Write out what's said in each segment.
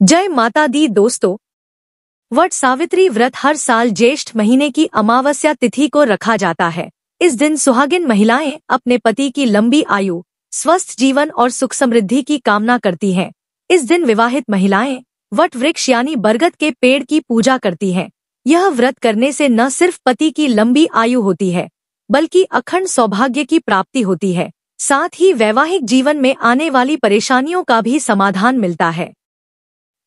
जय माता दी दोस्तों। वट सावित्री व्रत हर साल ज्येष्ठ महीने की अमावस्या तिथि को रखा जाता है। इस दिन सुहागिन महिलाएं अपने पति की लंबी आयु, स्वस्थ जीवन और सुख समृद्धि की कामना करती हैं। इस दिन विवाहित महिलाएं वट वृक्ष यानी बरगद के पेड़ की पूजा करती हैं। यह व्रत करने से न सिर्फ पति की लंबी आयु होती है, बल्कि अखंड सौभाग्य की प्राप्ति होती है। साथ ही वैवाहिक जीवन में आने वाली परेशानियों का भी समाधान मिलता है।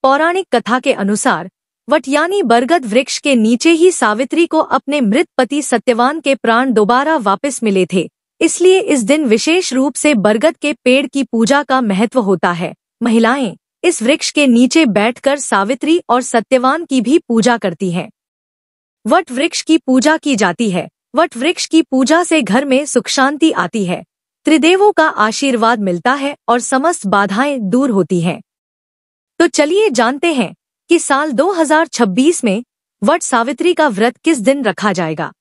पौराणिक कथा के अनुसार वट यानी बरगद वृक्ष के नीचे ही सावित्री को अपने मृत पति सत्यवान के प्राण दोबारा वापस मिले थे। इसलिए इस दिन विशेष रूप से बरगद के पेड़ की पूजा का महत्व होता है। महिलाएं इस वृक्ष के नीचे बैठकर सावित्री और सत्यवान की भी पूजा करती हैं। वट वृक्ष की पूजा की जाती है। वट वृक्ष की पूजा से घर में सुख शांति आती है, त्रिदेवों का आशीर्वाद मिलता है और समस्त बाधाएं दूर होती हैं। तो चलिए जानते हैं कि साल 2026 में वट सावित्री का व्रत किस दिन रखा जाएगा।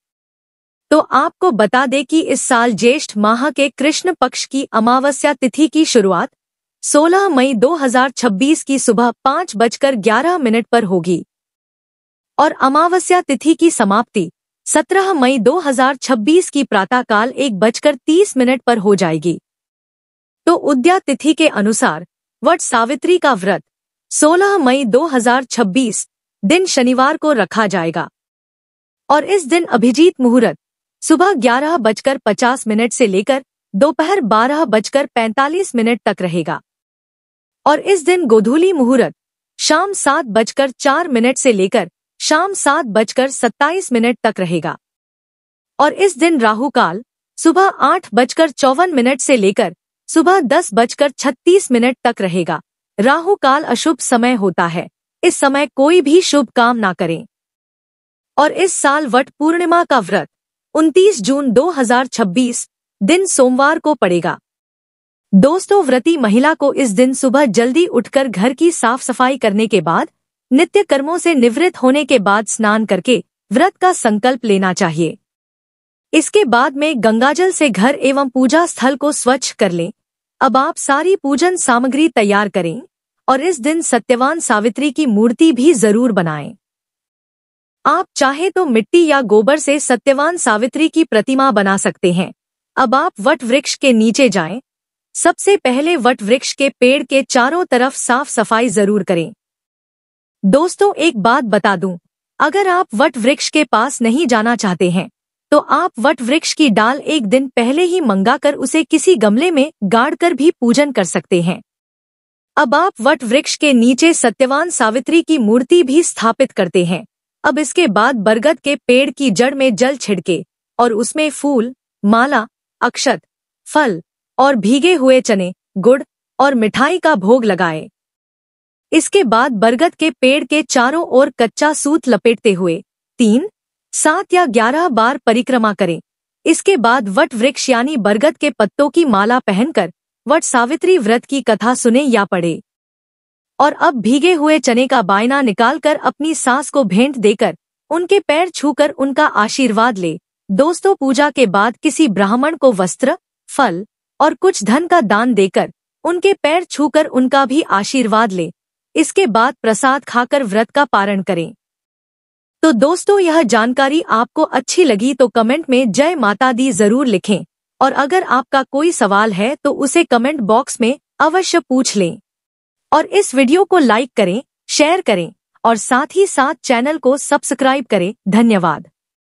तो आपको बता दें कि इस साल ज्येष्ठ माह के कृष्ण पक्ष की अमावस्या तिथि की शुरुआत 16 मई 2026 की सुबह 5:11 पर होगी और अमावस्या तिथि की समाप्ति 17 मई 2026 की प्रातःकाल 1:30 पर हो जाएगी। तो उदया तिथि के अनुसार वट सावित्री का व्रत 16 मई 2026 दिन शनिवार को रखा जाएगा और इस दिन अभिजीत मुहूर्त सुबह 11:50 से लेकर दोपहर 12:45 तक रहेगा और इस दिन गोधूली मुहूर्त शाम 7:04 से लेकर शाम 7:27 तक रहेगा और इस दिन राहु काल सुबह 8:54 से लेकर सुबह 10:36 तक रहेगा। राहु काल अशुभ समय होता है, इस समय कोई भी शुभ काम ना करें। और इस साल वट पूर्णिमा का व्रत 29 जून 2026 दिन सोमवार को पड़ेगा। दोस्तों, व्रती महिला को इस दिन सुबह जल्दी उठकर घर की साफ सफाई करने के बाद नित्य कर्मों से निवृत्त होने के बाद स्नान करके व्रत का संकल्प लेना चाहिए। इसके बाद में गंगाजल से घर एवं पूजा स्थल को स्वच्छ कर लें। अब आप सारी पूजन सामग्री तैयार करें और इस दिन सत्यवान सावित्री की मूर्ति भी जरूर बनाएं। आप चाहे तो मिट्टी या गोबर से सत्यवान सावित्री की प्रतिमा बना सकते हैं। अब आप वट वृक्ष के नीचे जाएं। सबसे पहले वट वृक्ष के पेड़ के चारों तरफ साफ सफाई जरूर करें। दोस्तों, एक बात बता दूं, अगर आप वट वृक्ष के पास नहीं जाना चाहते हैं तो आप वट वृक्ष की डाल एक दिन पहले ही मंगाकर उसे किसी गमले में गाड़कर भी पूजन कर सकते हैं। अब आप वट वृक्ष के नीचे सत्यवान सावित्री की मूर्ति भी स्थापित करते हैं। अब इसके बाद बरगद के पेड़ की जड़ में जल छिड़के और उसमें फूल, माला, अक्षत, फल और भीगे हुए चने, गुड़ और मिठाई का भोग लगाए। इसके बाद बरगद के पेड़ के चारों ओर कच्चा सूत लपेटते हुए 3, 7 या 11 बार परिक्रमा करें। इसके बाद वट वृक्ष यानी बरगद के पत्तों की माला पहनकर वट सावित्री व्रत की कथा सुने या पढ़े और अब भीगे हुए चने का बायना निकालकर अपनी सास को भेंट देकर उनके पैर छूकर उनका आशीर्वाद ले। दोस्तों, पूजा के बाद किसी ब्राह्मण को वस्त्र, फल और कुछ धन का दान देकर उनके पैर छूकर उनका भी आशीर्वाद ले। इसके बाद प्रसाद खाकर व्रत का पारण करें। तो दोस्तों, यह जानकारी आपको अच्छी लगी तो कमेंट में जय माता दी जरूर लिखें और अगर आपका कोई सवाल है तो उसे कमेंट बॉक्स में अवश्य पूछ लें और इस वीडियो को लाइक करें, शेयर करें और साथ ही साथ चैनल को सब्सक्राइब करें। धन्यवाद।